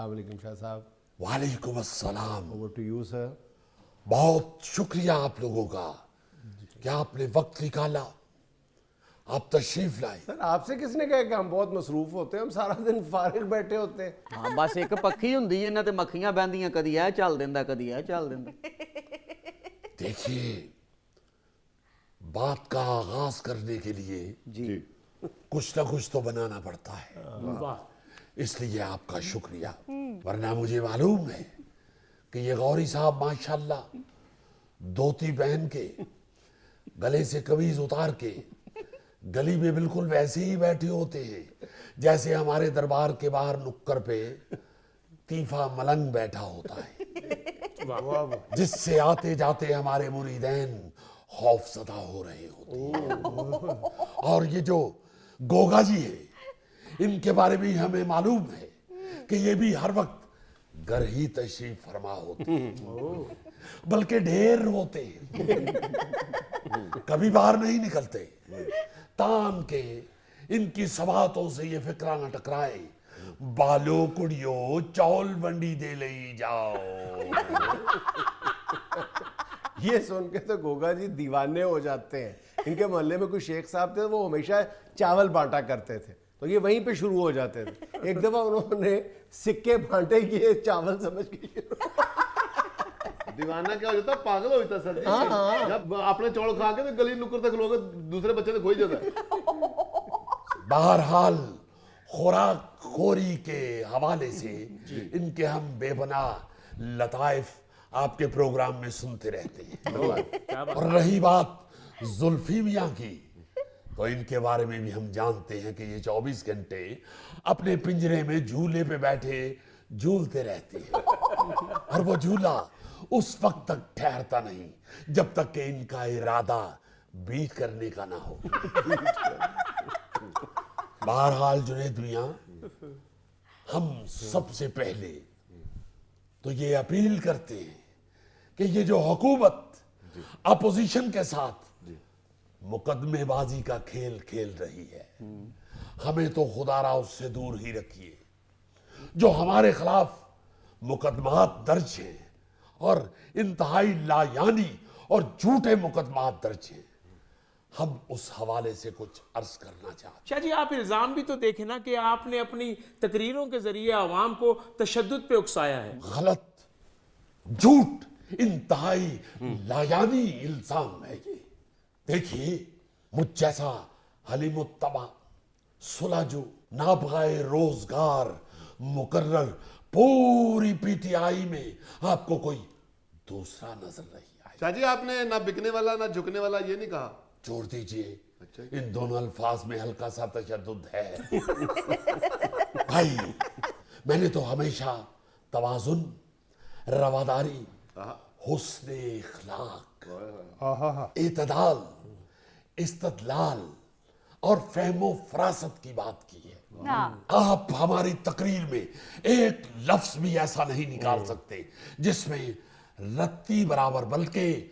السلام علیکم شاہ صاحب. وعلیکم السلام. Over to you sir. بہت شکریہ آپ لوگوں کا کہ آپ نے وقت نکالا, آپ تشریف لائے. سر آپ سے کس نے کہا کہ ہم بہت مصروف ہوتے ہیں, ہم سارا دن فارغ بیٹھے ہوتے ہیں. ہاں بس ایک پکھی ہوندی انہاں تے مکھیاں بہندیاں, کدی اے چل دیندا کدی اے چل دیندا. دیکھیے, بات کا آغاز کرنے کے لیے جی کچھ نہ کچھ تو بنانا پڑتا ہے, اس لیے آپ کا شکریہ. ورنہ مجھے معلوم ہے کہ یہ غوری صاحب ماشاءاللہ دھوتی پہن کے, گلے سے قمیض اتار کے گلی میں بالکل ویسے ہی بیٹھے ہوتے ہیں جیسے ہمارے دربار کے باہر نکر پہ تیفا ملنگ بیٹھا ہوتا ہے, جس سے آتے جاتے ہمارے مریدین خوف زدہ ہو رہے ہوتے ہیں. اور یہ جو گوگا جی ہے, ان کے بارے میں ہمیں معلوم ہے کہ یہ بھی ہر وقت گھر ہی تشریف فرما ہوتے ہیں, بلکہ ڈھیر ہوتے ہیں, کبھی باہر نہیں نکلتے, تان کے ان کی سباتوں سے یہ فکرہ نہ ٹکرائے, بالو کڑیو چول بنڈی دے لئی جاؤ. یہ سن کے تو گوگا جی دیوانے ہو جاتے ہیں. ان کے محلے میں کوئی شیخ صاحب تھے, وہ ہمیشہ چاول بانٹا کرتے تھے, تو یہ وہیں پہ شروع ہو جاتے تھے. ایک دفعہ انہوں نے سکے بانٹے کیے چاول سمجھ کے. دیوانہ کیا ہو جاتا ہے, پاگل ہو جاتا ہے سر جی. جب اپنے چوڑ کھا کے گلی نکر تک لوگ دوسرے بچے سے کھوئی جاتا ہے. بہرحال خوراک خوری کے حوالے سے ان کے ہم بے پناہ لطائف آپ کے پروگرام میں سنتے رہتے ہیں. اور رہی بات زلفی میاں کی, تو ان کے بارے میں بھی ہم جانتے ہیں کہ یہ 24 گھنٹے اپنے پنجرے میں جھولے پہ بیٹھے جھولتے رہتے ہیں, اور وہ جھولا اس وقت تک ٹھہرتا نہیں جب تک کہ ان کا ارادہ بیٹ کرنے کا نہ ہو. بہرحال جنید میاں, ہم سب سے پہلے تو یہ اپیل کرتے ہیں کہ یہ جو حکومت اپوزیشن کے ساتھ مقدمے بازی کا کھیل کھیل رہی ہے, ہمیں تو خدا را اس سے دور ہی رکھیے. جو ہمارے خلاف مقدمات درج ہیں اور انتہائی لایانی اور جھوٹے مقدمات درج ہیں, ہم اس حوالے سے کچھ عرض کرنا چاہتے ہیں. شاہ جی آپ الزام بھی تو دیکھیں نا کہ آپ نے اپنی تقریروں کے ذریعے عوام کو تشدد پہ اکسایا ہے. غلط, جھوٹ, انتہائی لایانی الزام ہے یہ. دیکھیے, مجھ جیسا حلیم الطبع, سلجو, نابغہ روزگار, مقرر پوری پی ٹی آئی میں آپ کو کوئی دوسرا نظر نہیں آئے. شاہ جی آپ نے نہ بکنے والا نہ جھکنے والا یہ نہیں کہا. چھوڑ دیجئے, ان دونوں الفاظ میں ہلکا سا تشدد ہے. بھائی, میں نے تو ہمیشہ توازن, رواداری, حسن اخلاق, اعتدال, استدلال اور فہم و فراست کی بات کی ہے. آپ ہماری تقریر میں ایک لفظ بھی ایسا نہیں نکال سکتے جس میں رتی برابر بلکہ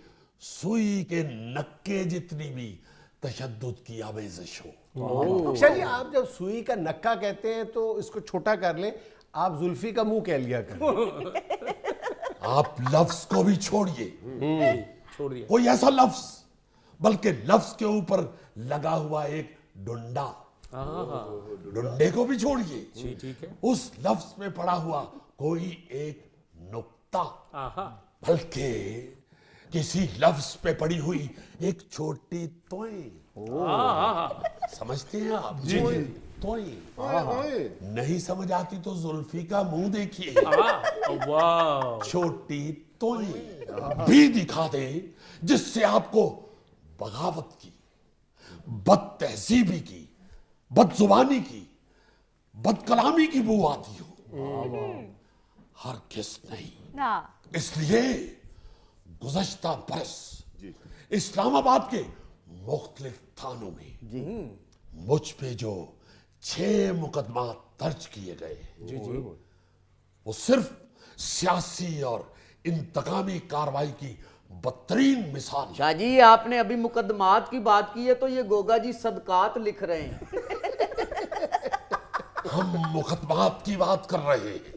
سوئی کے نکے جتنی بھی تشدد کی آمیزش ہو. شاہ جی آپ جب سوئی کا نکا کہتے ہیں تو اس کو چھوٹا کر لیں, آپ زلفی کا منہ کہہ لیا کریں. آپ لفظ کو بھی چھوڑیے, چھوڑ دیا. کوئی ایسا لفظ, بلکہ لفظ کے اوپر لگا ہوا ایک ڈنڈا, ڈنڈے کو بھی چھوڑیے, ٹھیک ہے. اس لفظ میں پڑا ہوا کوئی ایک نقطہ, بلکہ کسی لفظ پہ پڑی ہوئی ایک چھوٹی توئیں. سمجھتے ہیں آپ؟ توئیں نہیں سمجھ آتی تو زلفی کا منہ دیکھیے, چھوٹی توئیں بھی دکھا دے جس سے آپ کو بغاوت کی, بد تہذیبی کی, بد زبانی کی, بد کلامی کی بو آتی ہو. ہرگز نہیں. اس لیے گزشتہ برس اسلام آباد کے مختلف تھانوں میں مجھ پہ جو 6 مقدمات درج کیے گئے وہ صرف سیاسی اور انتقامی کاروائی کی بدترین مثال. شاہ جی آپ نے ابھی مقدمات کی بات کی ہے تو یہ گوگا جی صدقات لکھ رہے ہیں. ہم مقدمات کی بات کر رہے ہیں,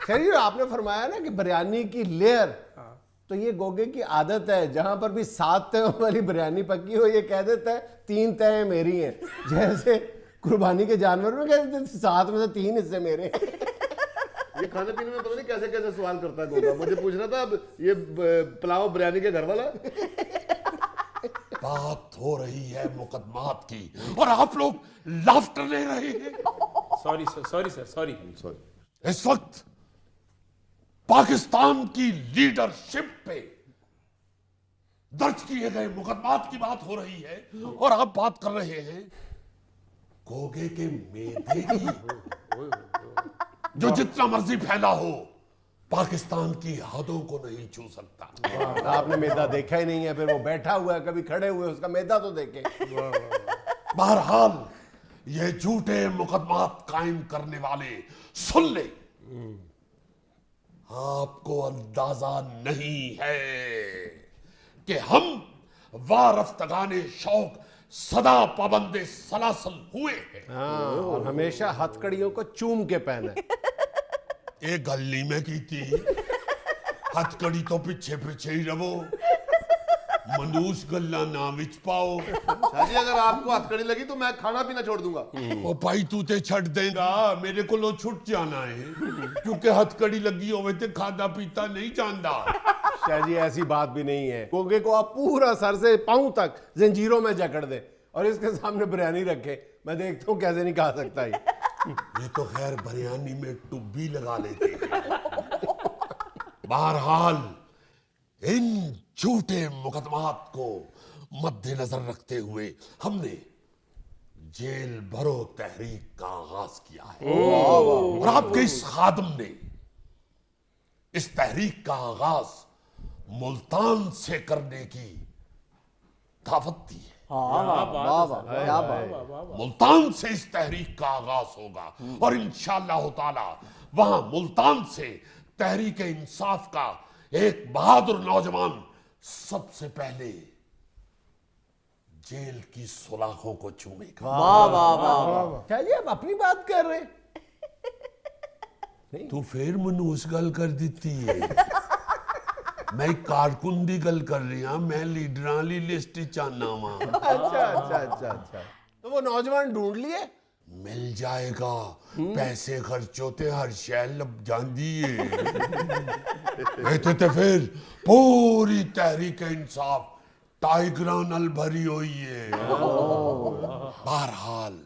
خیر یہ آپ نے فرمایا نا کہ بریانی کی لیئر، تو یہ گوگے کی عادت ہے جہاں پر بھی 7 تہوں والی بریانی پکی ہو یہ کہہ دیتا ہے 3 تہیں میری ہیں، جیسے قربانی کے جانور میں کہہ دیتے 7 میں سے 3 حصے میرے ہیں۔ یہ کھانے پینے میں پتہ نہیں کیسے کیسے سوال کرتا ہے گوگا، مجھے پوچھنا تھا اب یہ پلاؤ بریانی کے گھر والا بات ہو رہی ہے مقدمات کی اور آپ لوگ لافٹر لے رہے ہیں۔ Sorry sir, sorry sir, sorry. اس وقت پاکستان کی لیڈرشپ پہ درج کیے گئے مقدمات کی بات ہو رہی ہے اور آپ بات کر رہے ہیں گوگے کے میدے کی، جو جتنا مرضی پھیلا ہو پاکستان کی حدوں کو نہیں چھو سکتا۔ آپ نے میدا دیکھا ہی نہیں ہے، پھر وہ بیٹھا ہوا ہے، کبھی کھڑے ہوئے اس کا میدا تو دیکھیں۔ بہرحال یہ جھوٹے مقدمات قائم کرنے والے سن لیں، آپ کو اندازہ نہیں ہے کہ ہم وارفتگان شوق سدا پابند سلاسل ہوئے ہیں۔ اور ہمیشہ ہتھ کڑیوں کو چوم کے پہنے۔ ایک گل نہیں میں کی تھی، ہتھ کڑی تو پیچھے پیچھے ہی رہو، منوس گلا نہ وچ پاؤ۔ شاہ جی اگر آپ کو ہتھ کڑی لگی تو میں کھانا پینا چھوڑ دوں گا۔ او بھائی تو تے چھڑ دیں گا، میرے کو لو چھٹ جانا ہے کیونکہ ہتھ کڑی لگی ہوئے تے کھانا پیتا نہیں جاندا۔ شاہ جی ایسی بات بھی نہیں ہے، گوگے کو آپ پورا سر سے پاؤں تک زنجیروں میں جکڑ دیں اور اس کے سامنے بریانی رکھے، میں دیکھتا ہوں کیسے نہیں کھا سکتا یہ تو خیر بریانی میں ٹبی لگا لیتے ہیں۔ بہرحال ان جھوٹے مقدمات کو مد نظر رکھتے ہوئے ہم نے جیل بھرو تحریک کا آغاز کیا ہے اور آپ کے اس خادم نے اس تحریک کا آغاز ملتان سے کرنے کی دعوت دی ہے۔ ملتان سے اس تحریک کا آغاز ہوگا اور انشاءاللہ تعالی وہاں ملتان سے تحریک انصاف کا ایک بہادر نوجوان سب سے پہلے جیل کی سلاخوں کو چومے گا۔ شاہ جی آپ اپنی بات کر رہے ہیں؟ تو پھر منوس گل کر دیتی ہے، میں کارکن دی گل کر رہی ہوں، میں لیڈران لی لسٹ چاہنا ہوں۔ اچھا تو وہ نوجوان ڈھونڈ لیے؟ مل جائے گا، پیسے خرچ ہوتے ہر شے لب جاندی ہے۔ تے پھر پوری تحریک انصاف ٹائیگراں نال بھری ہوئی ہے۔ بہرحال